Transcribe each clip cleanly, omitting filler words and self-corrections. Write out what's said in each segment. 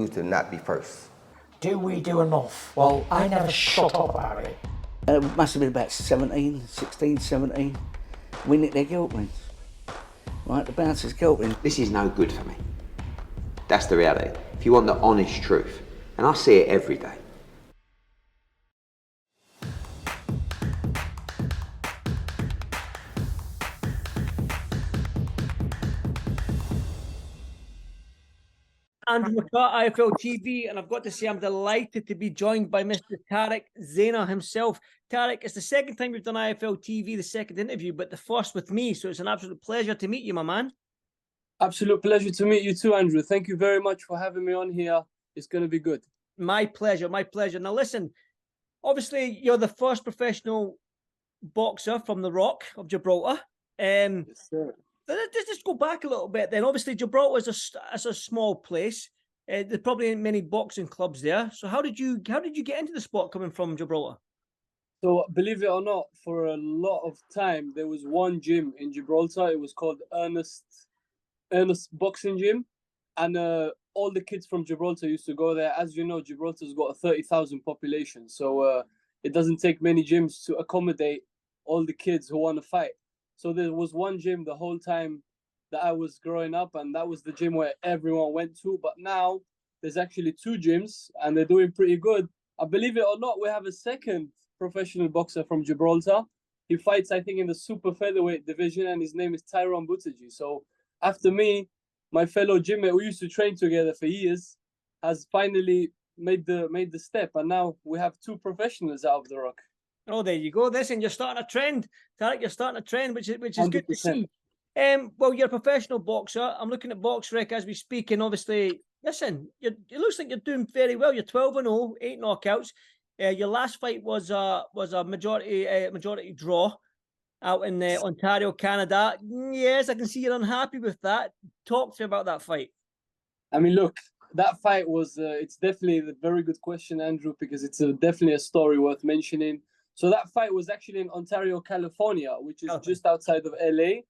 continue to not be first? Do we do enough? Well, I never shut up about it. It must have been about 16, 17. We nicked their guilt rings. Right, the bouncer's guilt ring. This is no good for me. That's the reality. If you want the honest truth, and I see it every day. Andrew McCART, IFL TV, and I've got to say I'm delighted to be joined by Mr. Tarik Zaina himself. Tarik, it's the second time we've done IFL TV, the second interview, but the first with me, so it's an absolute pleasure to meet you, my man. Absolute pleasure to meet you too, Andrew. Thank you very much for having me on here. It's going to be good. My pleasure, my pleasure. Now listen, obviously you're the first professional boxer from the Rock of Gibraltar. Yes, sir. Let's just go back a little bit then. Obviously, Gibraltar is a small place. There probably ain't many boxing clubs there. So how did you get into the sport coming from Gibraltar? So believe it or not, for a lot of time, there was one gym in Gibraltar. It was called Ernest Boxing Gym. And all the kids from Gibraltar used to go there. As you know, Gibraltar's got a 30,000 population. So it doesn't take many gyms to accommodate all the kids who want to fight. So there was one gym the whole time that I was growing up, and that was the gym where everyone went to. But now there's actually two gyms, and they're doing pretty good. I believe it or not, we have a second professional boxer from Gibraltar. He fights, I think, in the super featherweight division, and his name is Tyrone Butaji. So after me, my fellow gymmate, we used to train together for years, has finally made the step, and now we have two professionals out of the Rock. Oh, there you go. Listen, you're starting a trend, Tarik. You're starting a trend, which is good to see. Well, you're a professional boxer. I'm looking at BoxRec as we speak, and obviously, listen, it looks like you're doing very well. You're 12-0, 8 knockouts. Your last fight was a majority draw out in Ontario, Canada. Yes, I can see you're unhappy with that. Talk to me about that fight. I mean, look, that fight was. It's definitely a very good question, Andrew, because it's definitely a story worth mentioning. So that fight was actually in Ontario, California, which is just outside of LA.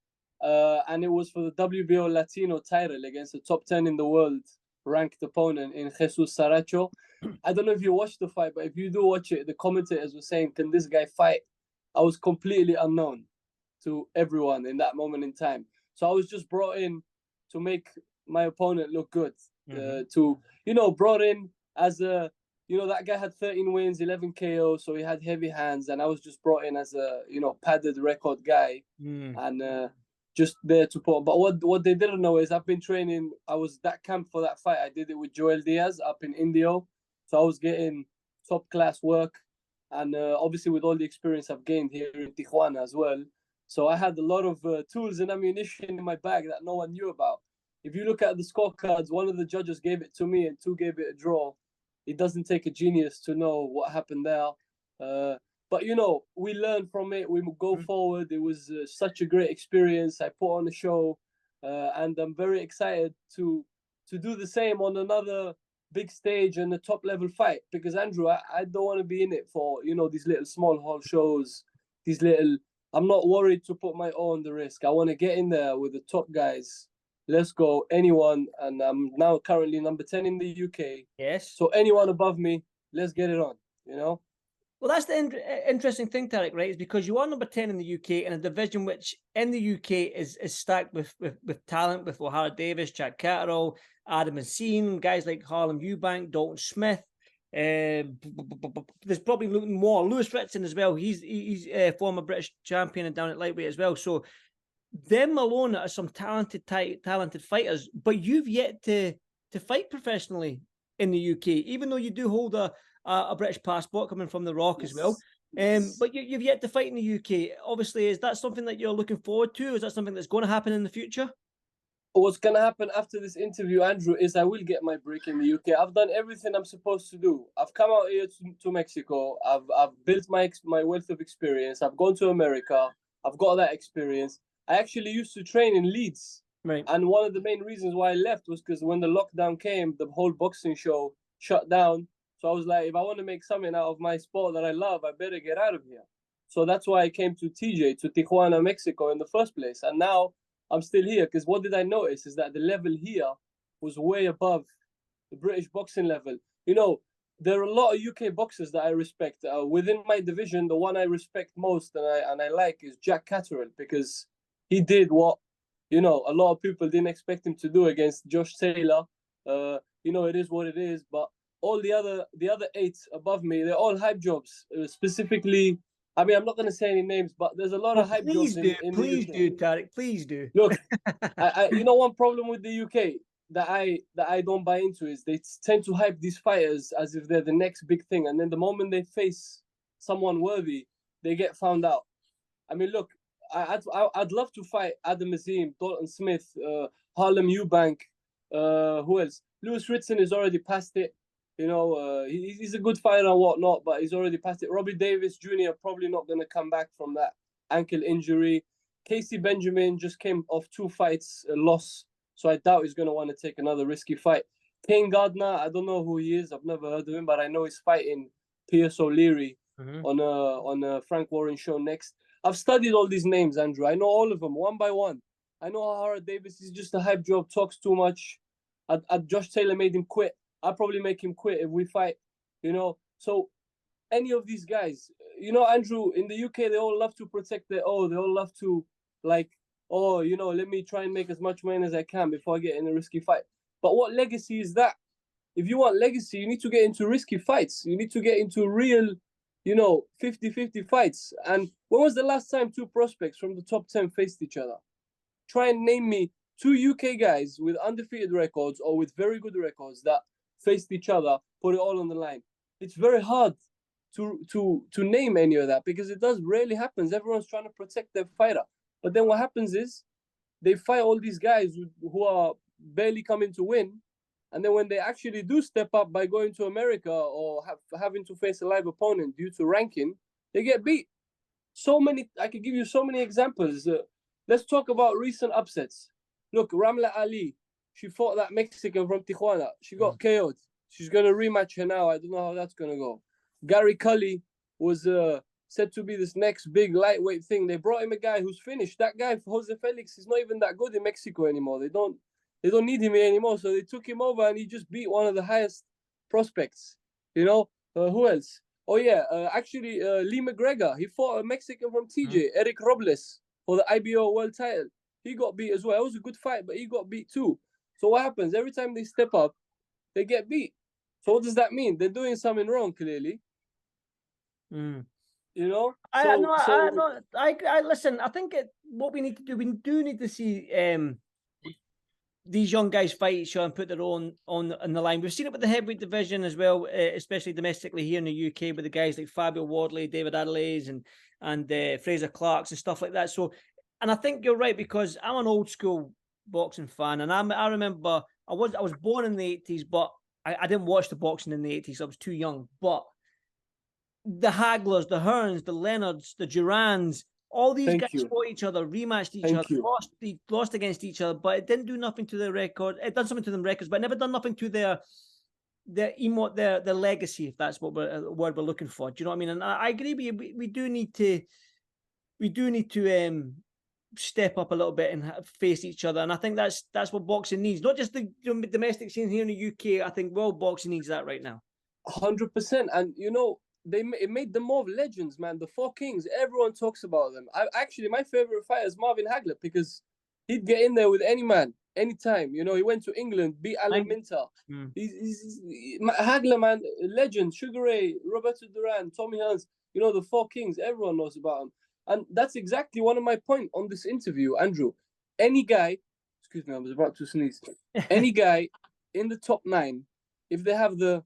And it was for the WBO Latino title against the top 10 in the world ranked opponent in Jesus Saracho. I don't know if you watched the fight, but if you do watch it, the commentators were saying, can this guy fight? I was completely unknown to everyone in that moment in time. So I was just brought in to make my opponent look good. Brought in as a... that guy had 13 wins, 11 KO, so he had heavy hands, and I was just brought in as a, padded record guy, and just there to put. But what they didn't know is I've been training. I was that camp for that fight. I did it with Joel Diaz up in Indio, so I was getting top class work, and obviously with all the experience I've gained here in Tijuana as well. So I had a lot of tools and ammunition in my bag that no one knew about. If you look at the scorecards, one of the judges gave it to me and two gave it a draw. It doesn't take a genius to know what happened there. But, we learn from it. We go forward. It was such a great experience. I put on a show, and I'm very excited to do the same on another big stage and a top-level fight. Because, Andrew, I don't want to be in it for, these little small hall shows, I'm not worried to put my own the risk. I want to get in there with the top guys. Let's go, anyone. And I'm now currently number 10 in the UK. Yes. So anyone above me, let's get it on, Well, that's the interesting thing, Tarik, right? Is because you are number 10 in the UK in a division which in the UK is stacked with talent, with Ohara Davies, Chad Catterall, Adam Hassine, guys like Harlem Eubank, Dalton Smith. There's probably more. Lewis Ritson as well. He's a former British champion and down at lightweight as well. So them alone are some talented fighters, but you've yet to fight professionally in the UK, even though you do hold a British passport coming from the Rock as well. But you've yet to fight in the UK. Obviously, is that something that you're looking forward to? Is that something that's going to happen in the future? What's going to happen after this interview, Andrew, is I will get my break in the UK. I've done everything I'm supposed to do. I've come out here to Mexico. I've built my wealth of experience. I've gone to America. I've got that experience. I actually used to train in Leeds. Right. And one of the main reasons why I left was because when the lockdown came, the whole boxing show shut down. So I was like, if I want to make something out of my sport that I love, I better get out of here. So that's why I came to Tijuana, Mexico in the first place. And now I'm still here because what did I notice is that the level here was way above the British boxing level. You know, there are a lot of UK boxers that I respect. Within my division, the one I respect most and I like is Jack Catterall, because he did what, you know, a lot of people didn't expect him to do against Josh Taylor. You know, it is what it is. But all the other 8 above me, they're all hype jobs. Specifically, I mean, I'm not going to say any names, but there's a lot of hype jobs in the UK. Please do, Tarik. Please do. Look, you know, one problem with the UK that I don't buy into is they tend to hype these fighters as if they're the next big thing, and then the moment they face someone worthy, they get found out. I mean, look, I'd love to fight Adam Azim, Dalton Smith, Harlem Eubank, who else? Lewis Ritson is already past it. You know, he's a good fighter and whatnot, but he's already past it. Robbie Davis Jr. probably not going to come back from that ankle injury. Casey Benjamin just came off 2 fights, a loss, so I doubt he's going to want to take another risky fight. Kane Gardner, I don't know who he is. I've never heard of him, but I know he's fighting Pierce O'Leary on a Frank Warren show next. I've studied all these names, Andrew. I know all of them one by one. I know Ohara Davies is just a hype job, talks too much. Josh Taylor made him quit. I'll probably make him quit if we fight, you know. So any of these guys, you know, Andrew, in the UK, they all love to protect they all love to, like, oh, you know, let me try and make as much money as I can before I get in a risky fight. But what legacy is that? If you want legacy, you need to get into risky fights. You need to get into real, you know, 50-50 fights. And when was the last time 2 prospects from the top 10 faced each other? Try and name me 2 UK guys with undefeated records or with very good records that faced each other, put it all on the line. It's very hard to name any of that, because it does rarely happens. Everyone's trying to protect their fighter. But then what happens is they fight all these guys who are barely coming to win. And then when they actually do step up by going to America or having to face a live opponent due to ranking, they get beat. I could give you so many examples. Let's talk about recent upsets. Look, Ramla Ali, she fought that Mexican from Tijuana. She got KO'd. She's going to rematch her now. I don't know how that's going to go. Gary Cully was said to be this next big lightweight thing. They brought him a guy who's finished. That guy, Jose Felix, is not even that good in Mexico anymore. They don't need him here anymore. So they took him over and he just beat one of the highest prospects. You know, who else? Oh, yeah, actually, Lee McGregor. He fought a Mexican from TJ, Eric Robles, for the IBO world title. He got beat as well. It was a good fight, but he got beat too. So what happens? Every time they step up, they get beat. So what does that mean? They're doing something wrong, clearly. You know? I listen, I think what we need to do, we do need to see these young guys fight each other and put their own on the line. We've seen it with the heavyweight division as well, especially domestically here in the UK with the guys like Fabio Wardley, David Adelaide's and Fraser Clark's and stuff like that. So, and I think you're right, because I'm an old school boxing fan, and I remember I was born in the 80s, but I didn't watch the boxing in the 80s. I was too young. But the Haglers, the Hearns, the Leonards, the Durans, all these guys fought each other, rematched each other, lost against each other, but it didn't do nothing to their record. It done something to them records, but it never done nothing to their legacy, if that's what word we're looking for. Do you know what I mean? And I agree with you. We do need to step up a little bit and face each other. And I think that's what boxing needs. Not just the domestic scene here in the UK. I think world boxing needs that right now. 100%. And you know, it made them more legends, man. The Four Kings, everyone talks about them. My favorite fighter is Marvin Hagler, because he'd get in there with any man, anytime. You know, he went to England, beat Alan Minter. He's Hagler, man, legend. Sugar Ray, Roberto Duran, Tommy Hearns. You know, the Four Kings, everyone knows about them. And that's exactly one of my points on this interview, Andrew. Any guy, excuse me, I was about to sneeze. Any guy in the top 9, if they have the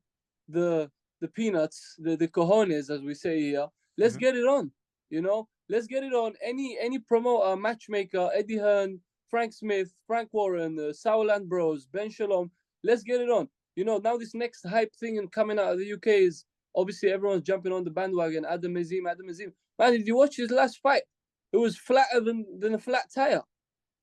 peanuts, the cojones, as we say here, let's get it on. You know, let's get it on. Any promoter, matchmaker, Eddie Hearn, Frank Smith, Frank Warren, Sauerland Bros, Ben Shalom, let's get it on. You know, now this next hype thing and coming out of the UK is obviously everyone's jumping on the bandwagon. Adam Azim. Man, did you watch his last fight? It was flatter than a flat tire.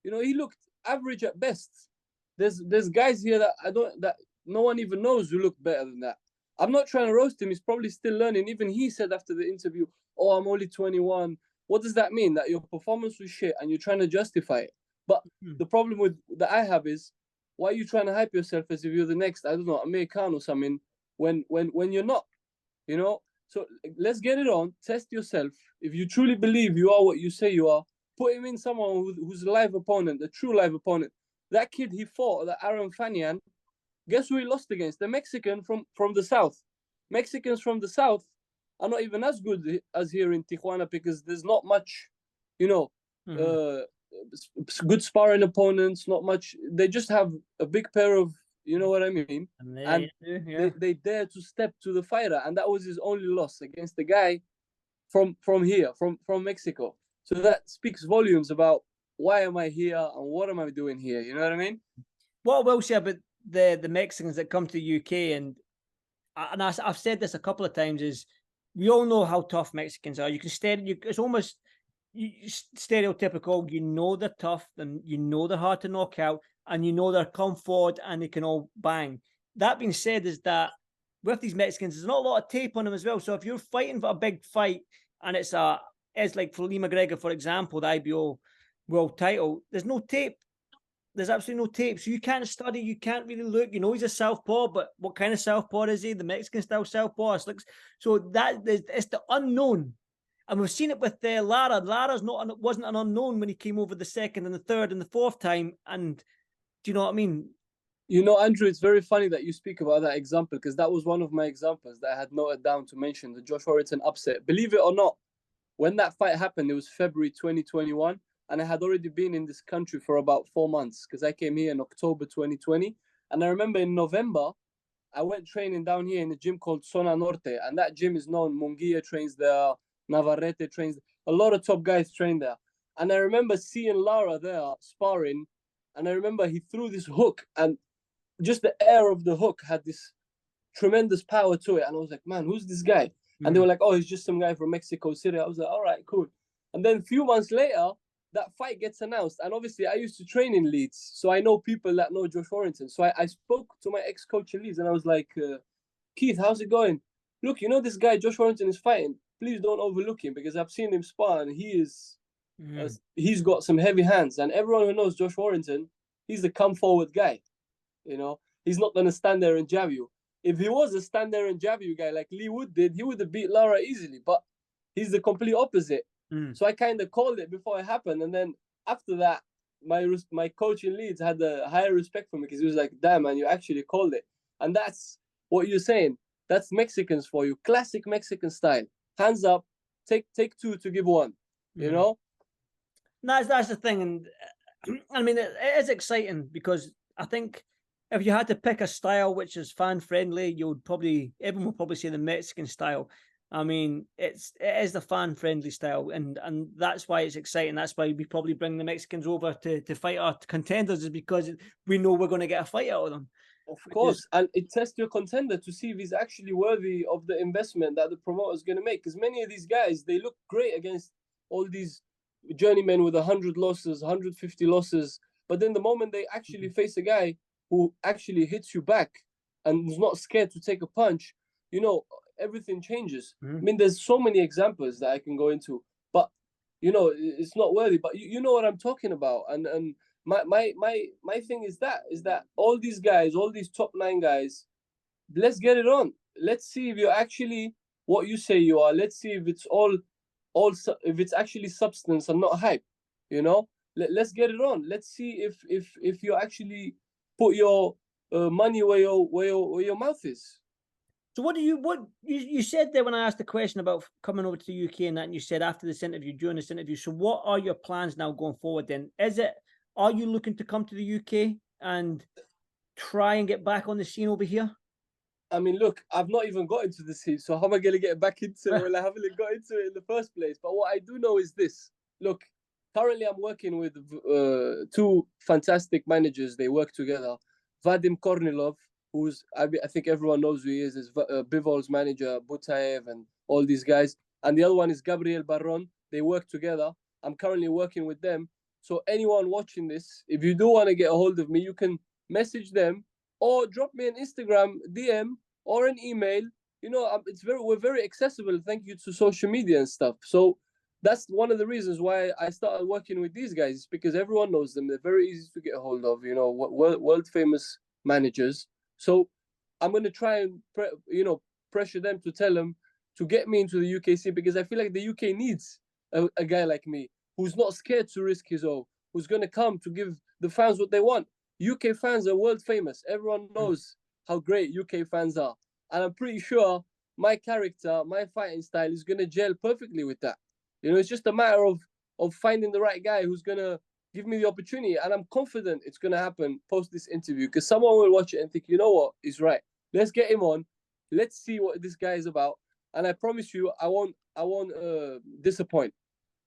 You know, he looked average at best. There's guys here that no one even knows who look better than that. I'm not trying to roast him. He's probably still learning. Even he said after the interview, "Oh, I'm only 21." What does that mean? That your performance was shit and you're trying to justify it? But the problem that I have is why are you trying to hype yourself as if you're the next, I don't know, American or something, when you're not, you know? So let's get it on, test yourself. If you truly believe you are what you say you are, put him in someone who's a live opponent, a true live opponent. That kid he fought, the Aaron Fanyan, guess who he lost against? The Mexican from the South. Mexicans from the South are not even as good as here in Tijuana because there's not much, you know, good sparring opponents, not much. They just have a big pair of, you know what I mean? And they dare to step to the fighter. And that was his only loss against the guy from here, from Mexico. So that speaks volumes about why am I here and what am I doing here? You know what I mean? What I will say about the Mexicans that come to the UK, and I've said this a couple of times, is we all know how tough Mexicans are. You can it's almost stereotypical. You know they're tough, and you know they're hard to knock out, and you know they're come forward and they can all bang. That being said, is that with these Mexicans, there's not a lot of tape on them as well. So if you're fighting for a big fight and it's like for Lee McGregor, for example, the IBO world title, there's no tape. There's absolutely no tape. So you can't study, you can't really look. You know, he's a southpaw, but what kind of southpaw is he? The Mexican style southpaw. So it's the unknown. And we've seen it with Lara. Lara's wasn't an unknown when he came over the second and the third and the fourth time. And do you know what I mean? You know, Andrew, it's very funny that you speak about that example because that was one of my examples that I had noted down to mention, the Josh Warrington upset. Believe it or not, when that fight happened, it was February 2021. And I had already been in this country for about 4 months because I came here in October 2020. And I remember in November, I went training down here in a gym called Zona Norte. And that gym is known. Munguia trains there. Navarrete trains. A lot of top guys train there. And I remember seeing Lara there sparring. And I remember he threw this hook. And just the air of the hook had this tremendous power to it. And I was like, man, who's this guy? And they were like, oh, he's just some guy from Mexico City. I was like, all right, cool. And then a few months later, that fight gets announced. And obviously I used to train in Leeds. So I know people that know Josh Warrington. So I spoke to my ex-coach in Leeds and I was like, Keith, how's it going? Look, you know this guy Josh Warrington is fighting. Please don't overlook him because I've seen him spar and he's got some heavy hands. And everyone who knows Josh Warrington, he's the come forward guy. You know, he's not going to stand there and jab you. If he was a stand there and jab you guy like Lee Wood did, he would have beat Lara easily. But he's the complete opposite. So I kind of called it before it happened. And then after that, my coach in Leeds had a higher respect for me because he was like, damn, man, you actually called it. And that's what you're saying. That's Mexicans for you. Classic Mexican style. Hands up, take two to give one, you know? That's the thing. And I mean, it is exciting because I think if you had to pick a style which is fan friendly, everyone would probably say the Mexican style. I mean, it is the fan friendly style, and that's why it's exciting. That's why we probably bring the Mexicans over to fight our contenders, is because we know we're going to get a fight out of them. Of course, and it tests your contender to see if he's actually worthy of the investment that the promoter is going to make. Because many of these guys, they look great against all these journeymen with 100 losses, 150 losses. But then the moment they actually face a guy who actually hits you back and is not scared to take a punch, you know, everything changes. I mean, there's so many examples that I can go into, but you know, it's not worthy. But you know what I'm talking about. And my thing is that all these guys, all these top 9 guys, let's get it on. Let's see if you're actually what you say you are. Let's see if it's if it's actually substance and not hype. You know, let's get it on. Let's see if you actually put your money where your mouth is. So what you said there when I asked the question about coming over to the UK and that, and you said after this interview, during this interview, so what are your plans now going forward then? Are you looking to come to the UK and try and get back on the scene over here? I mean, look, I've not even got into the scene, so how am I going to get back into it? Well, I haven't got into it in the first place. But what I do know is this. Look, currently I'm working with 2 fantastic managers. They work together. Vadim Kornilov, I think everyone knows who he is Bivol's manager, Butaev, and all these guys. And the other one is Gabriel Barron. They work together. I'm currently working with them. So anyone watching this, if you do want to get a hold of me, you can message them or drop me an Instagram DM or an email. You know, we're very accessible. Thank you to social media and stuff. So that's one of the reasons why I started working with these guys, because everyone knows them. They're very easy to get a hold of, world famous managers. So I'm going to try and, pressure them to tell them to get me into the UK scene, because I feel like the UK needs a guy like me who's not scared to risk his own, who's going to come to give the fans what they want. UK fans are world famous. Everyone knows how great UK fans are. And I'm pretty sure my character, my fighting style is going to gel perfectly with that. It's just a matter of finding the right guy who's going to give me the opportunity. And I'm confident it's going to happen post this interview, because someone will watch it and think, you know what, he's right. Let's get him on. Let's see what this guy is about. And I promise you, I won't disappoint.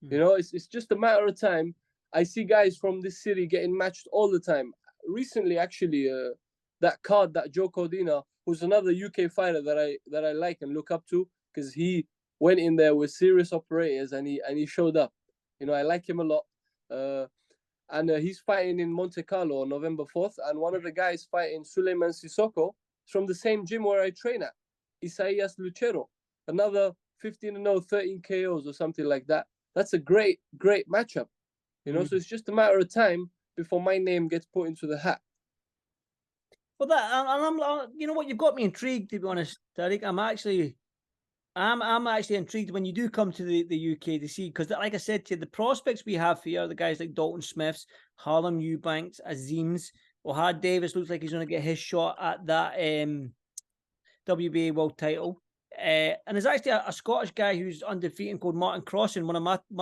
It's just a matter of time. I see guys from this city getting matched all the time. Recently, actually, that Joe Cordina, who's another UK fighter that I like and look up to, because he went in there with serious operators and he showed up. I like him a lot. And he's fighting in Monte Carlo on November 4th. And one of the guys fighting, Suleiman Sissoko, is from the same gym where I train at, Isaias Lucero. Another 15-0, 13 KOs or something like that. That's a great matchup. So it's just a matter of time before my name gets put into the hat. Well, I'm you know what, you've got me intrigued, to be honest, Tarik. I'm actually intrigued when you do come to the UK to see, because like I said to you, the prospects we have here are the guys like Dalton Smiths, Harlem Eubanks, Azims, Ohara Davies looks like he's going to get his shot at that WBA world title. And there's actually a Scottish guy who's undefeated called Martin Crossan, one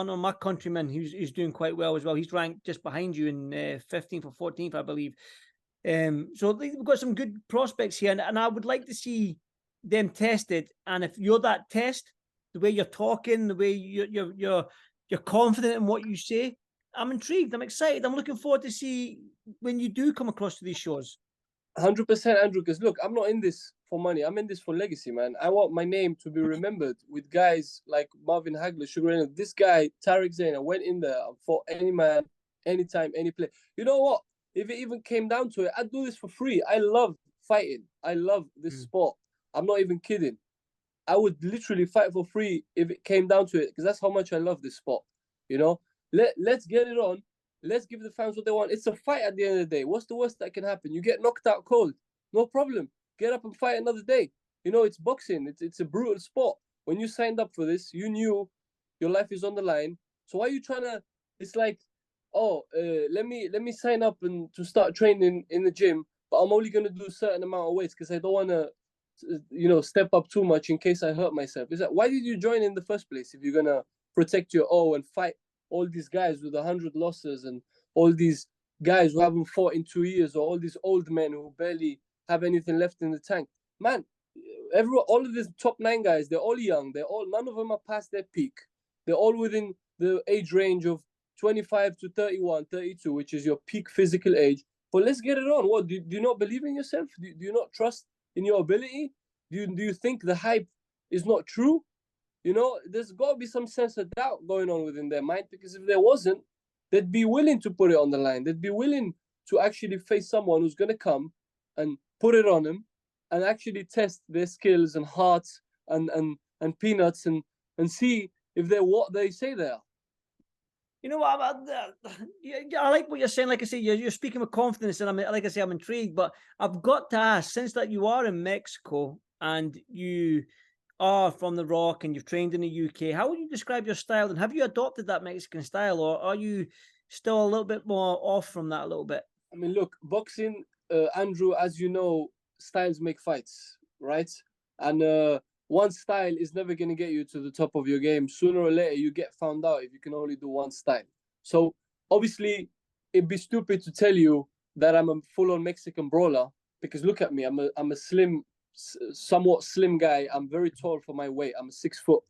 of my countrymen who's doing quite well as well. He's ranked just behind you in 15th or 14th, I believe. So we've got some good prospects here, and I would like to see them tested. And if you're that test, the way you're talking, the way you're confident in what you say, I'm intrigued. I'm excited. I'm looking forward to see when you do come across to these shows. 100%, Andrew, because look, I'm not in this for money. I'm in this for legacy, man. I want my name to be remembered with guys like Marvin Hagler, Sugar Ray. This guy, Tarik Zaina, went in there and fought any man, anytime, any place. You know what? If it even came down to it, I'd do this for free. I love fighting. I love this sport. I'm not even kidding. I would literally fight for free if it came down to it, because that's how much I love this sport. Let's get it on. Let's give the fans what they want. It's a fight at the end of the day. What's the worst that can happen? You get knocked out cold. No problem. Get up and fight another day. It's boxing. It's a brutal sport. When you signed up for this, you knew your life is on the line. So why are you trying to? It's like, let me sign up and to start training in the gym, but I'm only gonna do a certain amount of weights because I don't want to, step up too much in case I hurt myself. Is that why did you join in the first place if you're gonna protect your and fight all these guys with 100 losses and all these guys who haven't fought in 2 years, or all these old men who barely have anything left in the tank? Man, all of these top 9 guys, they're all young. None of them are past their peak. They're all within the age range of 25 to 31, 32, which is your peak physical age. But let's get it on. What, do you not believe in yourself? Do you not trust in your ability? Do you think the hype is not true? There's got to be some sense of doubt going on within their mind, because if there wasn't, they'd be willing to put it on the line. They'd be willing to actually face someone who's going to come and put it on them and actually test their skills and hearts and peanuts and see if they're what they say they are. You know what? I like what you're saying. Like I say, you're speaking with confidence, and I'm intrigued. But I've got to ask, since that you are in Mexico and you are from the Rock and you've trained in the UK, how would you describe your style? And have you adopted that Mexican style, or are you still a little bit more off from that a little bit? I mean, look, boxing, Andrew, as you know, styles make fights, right? And one style is never going to get you to the top of your game. Sooner or later, you get found out if you can only do one style. So obviously, it'd be stupid to tell you that I'm a full-on Mexican brawler, because look at me, I'm a slim, somewhat slim guy. I'm very tall for my weight. I'm a 6 foot,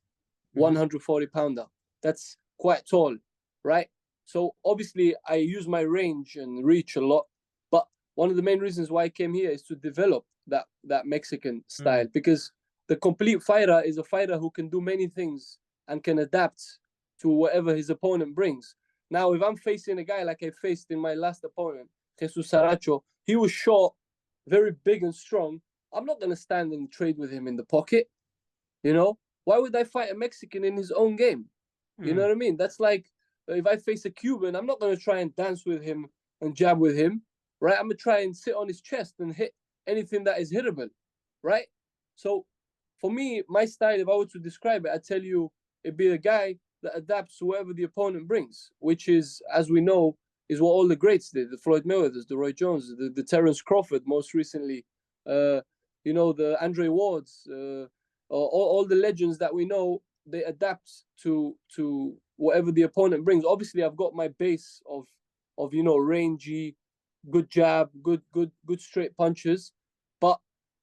140 pounder. That's quite tall, right? So obviously, I use my range and reach a lot. But one of the main reasons why I came here is to develop that Mexican style, because the complete fighter is a fighter who can do many things and can adapt to whatever his opponent brings. Now, if I'm facing a guy like I faced in my last opponent, Jesus Saracho, he was short, very big and strong. I'm not going to stand and trade with him in the pocket. Why would I fight a Mexican in his own game? You know what I mean? That's like if I face a Cuban, I'm not going to try and dance with him and jab with him, right? I'm going to try and sit on his chest and hit anything that is hittable, right? So for me, my style, if I were to describe it, I'd tell you it'd be a guy that adapts to whatever the opponent brings, which is, as we know, is what all the greats did. The Floyd Mayweathers, the Roy Jones, the Terence Crawford most recently, you know, the Andre Wards, all the legends that we know, they adapt to whatever the opponent brings. Obviously, I've got my base of you know, rangy, good jab, good straight punches, but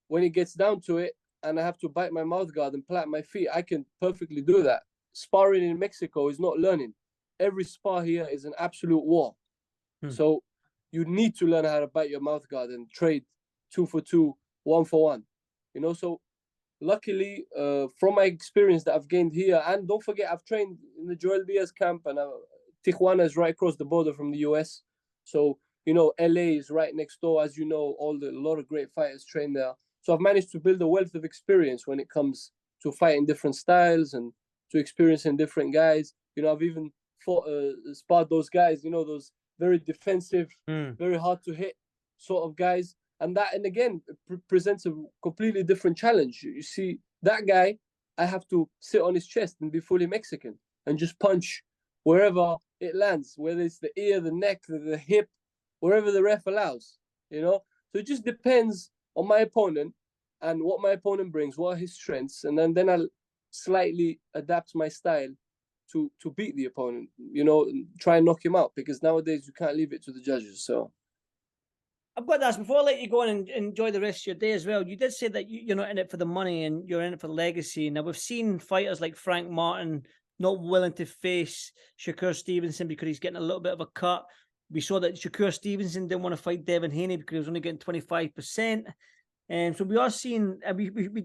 when it gets down to it, and I have to bite my mouth guard and plant my feet, I can perfectly do that. Sparring in Mexico is not learning. Every spar here is an absolute war. So you need to learn how to bite your mouth guard and trade 2 for 2, 1 for 1. You know, so luckily, from my experience that I've gained here, and don't forget, I've trained in the Joel Diaz camp, and Tijuana is right across the border from the US. So, you know, LA is right next door. As you know, a lot of great fighters train there. So I've managed to build a wealth of experience when it comes to fighting different styles and to experiencing different guys. You know, I've even sparred those guys, you know, those very defensive, very hard to hit sort of guys. And again, presents a completely different challenge. You see, that guy, I have to sit on his chest and be fully Mexican and just punch wherever it lands, whether it's the ear, the neck, the hip, wherever the ref allows, you know? So it just depends on my opponent and what my opponent brings, what are his strengths, and then I'll slightly adapt my style to beat the opponent, you know, and try and knock him out, because nowadays you can't leave it to the judges. So I've got to ask, before I let you go on and enjoy the rest of your day as well, you did say that you're not in it for the money and you're in it for legacy. Now, we've seen fighters like Frank Martin not willing to face Shakur Stevenson because he's getting a little bit of a cut. We saw that Shakur Stevenson didn't want to fight Devin Haney because he was only getting 25%. And so we are seeing,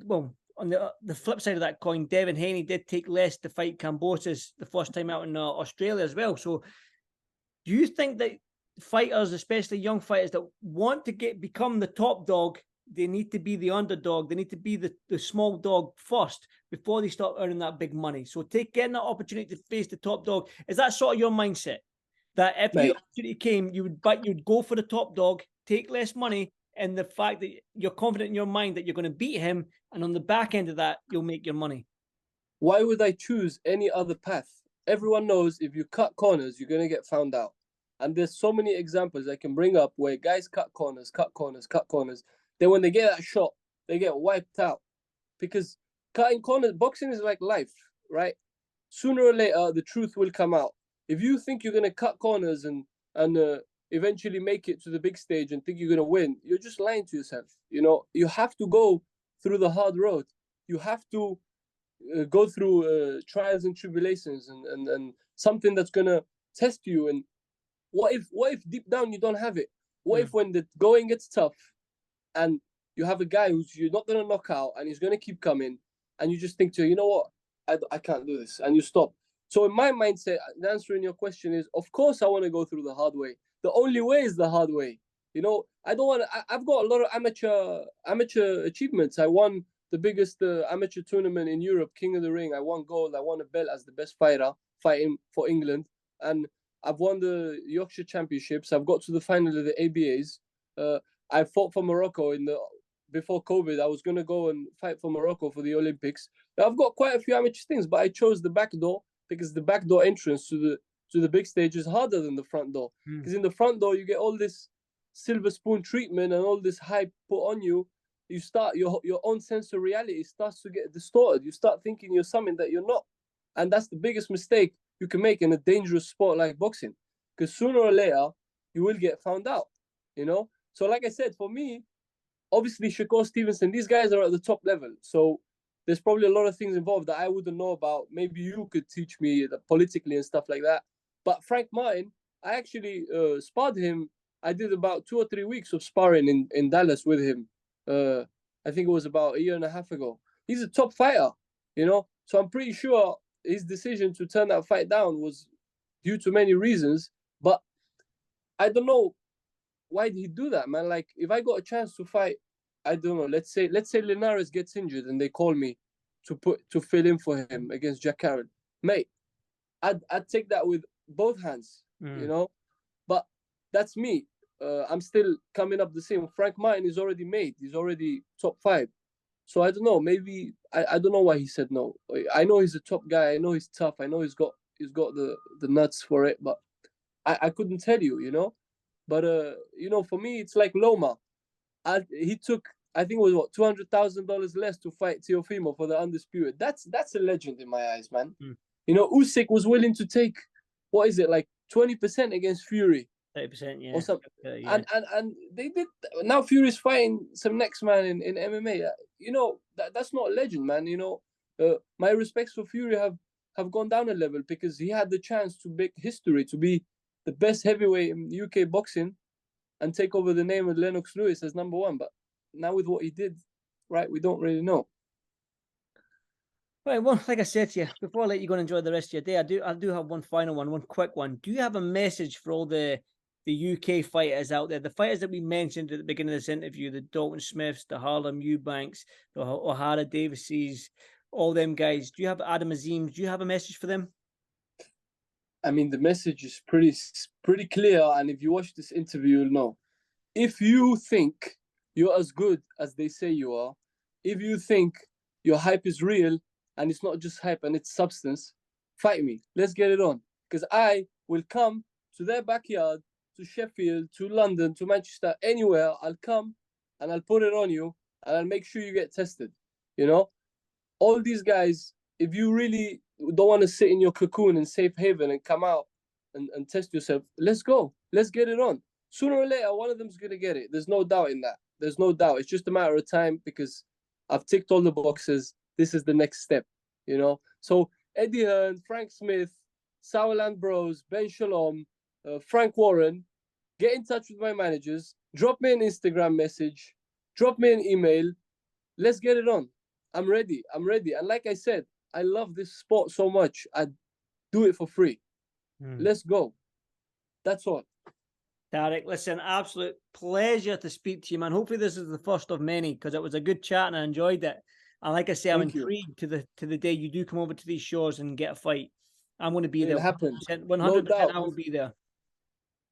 well, on the flip side of that coin, Devin Haney did take less to fight Kambosos the first time out in Australia as well. So do you think that fighters, especially young fighters that want to become the top dog, they need to be the underdog, they need to be the small dog first before they start earning that big money? So getting that opportunity to face the top dog, is that sort of your mindset? That if the opportunity came, you'd go for the top dog, take less money, and the fact that you're confident in your mind that you're going to beat him, and on the back end of that, you'll make your money. Why would I choose any other path? Everyone knows if you cut corners, you're going to get found out. And there's so many examples I can bring up where guys cut corners. Then when they get that shot, they get wiped out. Because cutting corners, boxing is like life, right? Sooner or later, the truth will come out. If you think you're going to cut corners and eventually make it to the big stage and think you're going to win, you're just lying to yourself. You know, you have to go through the hard road. You have to go through trials and tribulations and something that's going to test you. And what if deep down you don't have it? What if when the going gets tough and you have a guy who's you're not going to knock out and he's going to keep coming, and you just think to you know what, I can't do this, and you stop. So in my mindset, answering your question is, of course I want to go through the hard way. The only way is the hard way. You know, I don't want to. I've got a lot of amateur achievements. I won the biggest amateur tournament in Europe, King of the Ring. I won gold. I won a belt as the best fighter fighting for England, and I've won the Yorkshire Championships. I've got to the final of the ABAs. I fought for Morocco before COVID. I was going to go and fight for Morocco for the Olympics. Now, I've got quite a few amateur things, but I chose the back door because the back door entrance to the big stage is harder than the front door. Because in the front door, you get all this silver spoon treatment and all this hype put on you. You start your own sense of reality starts to get distorted. You start thinking you're something that you're not. And that's the biggest mistake you can make in a dangerous sport like boxing. Because sooner or later, you will get found out, you know? So like I said, for me, obviously Shakur Stevenson, these guys are at the top level. So there's probably a lot of things involved that I wouldn't know about. Maybe you could teach me politically and stuff like that. But Frank Martin, I actually sparred him. I did about 2 or 3 weeks of sparring in Dallas with him. I think it was about a year and a half ago. He's a top fighter, you know? So I'm pretty sure his decision to turn that fight down was due to many reasons. But I don't know, why did he do that, man? Like, if I got a chance to fight, I don't know, let's say Linares gets injured and they call me to fill in for him against Jack Carroll. Mate, I'd take that with both hands, you know. But that's me. I'm still coming up the same. Frank Martin is already made. He's already top 5. So I don't know. Maybe I don't know why he said no. I know he's a top guy. I know he's tough. I know he's got the nuts for it. But I couldn't tell you, you know. But you know, for me, it's like Loma. He took, I think it was what, $200,000 less to fight Teofimo for the undisputed. That's a legend in my eyes, man. You know, Usyk was willing to take, what is it, like 20% against Fury. 30%, yeah. Or something. Yeah. And they did. Now Fury's fighting some next man in MMA. You know, that's not a legend, man. You know, my respects for Fury have gone down a level because he had the chance to make history, to be the best heavyweight in UK boxing and take over the name of Lennox Lewis as number 1. But now with what he did, right, we don't really know. Right, well, like I said to you, before I let you go and enjoy the rest of your day, I do have one final one quick one. Do you have a message for all the UK fighters out there, the fighters that we mentioned at the beginning of this interview, the Dalton Smiths, the Harlem Eubanks, the Ohara Davies, all them guys? Do you have Adam Azim? Do you have a message for them? I mean, the message is pretty clear, and if you watch this interview, you'll know. If you think you're as good as they say you are, if you think your hype is real and it's not just hype and it's substance, fight me. Let's get it on. Because I will come to their backyard, to Sheffield, to London, to Manchester, anywhere. I'll come and I'll put it on you and I'll make sure you get tested. You know, all these guys, if you really don't want to sit in your cocoon in safe haven and come out and test yourself, let's go. Let's get it on. Sooner or later, one of them's going to get it. There's no doubt in that. There's no doubt. It's just a matter of time because I've ticked all the boxes. This is the next step, you know. So Eddie Hearn, Frank Smith, Sauerland Bros, Ben Shalom, Frank Warren, get in touch with my managers. Drop me an Instagram message. Drop me an email. Let's get it on. I'm ready. I'm ready. And like I said, I love this sport so much. I'd do it for free. Let's go. That's all. Tarik, listen, absolute pleasure to speak to you, man. Hopefully this is the first of many because it was a good chat and I enjoyed it. And like I say, I'm intrigued to the day you do come over to these shores and get a fight. I'm going to be there. It'll happen. 100%, No doubt. I will be there.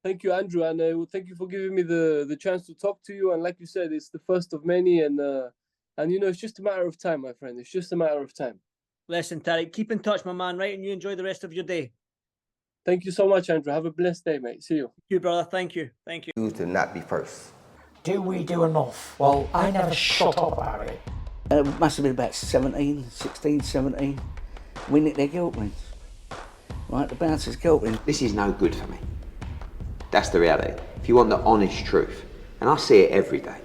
Thank you, Andrew, and thank you for giving me the chance to talk to you. And like you said, it's the first of many, and you know, it's just a matter of time, my friend. It's just a matter of time. Listen, Tarik, keep in touch, my man, right? And you enjoy the rest of your day. Thank you so much, Andrew. Have a blessed day, mate. See you. Thank you, brother. Thank you. Thank you. To not be first. Do we do enough? Well, I never shut up about it. It must have been about 16, 17. We nicked their guilt rings. Right, the bouncer's guilt ring. This is no good for me. That's the reality. If you want the honest truth, and I see it every day,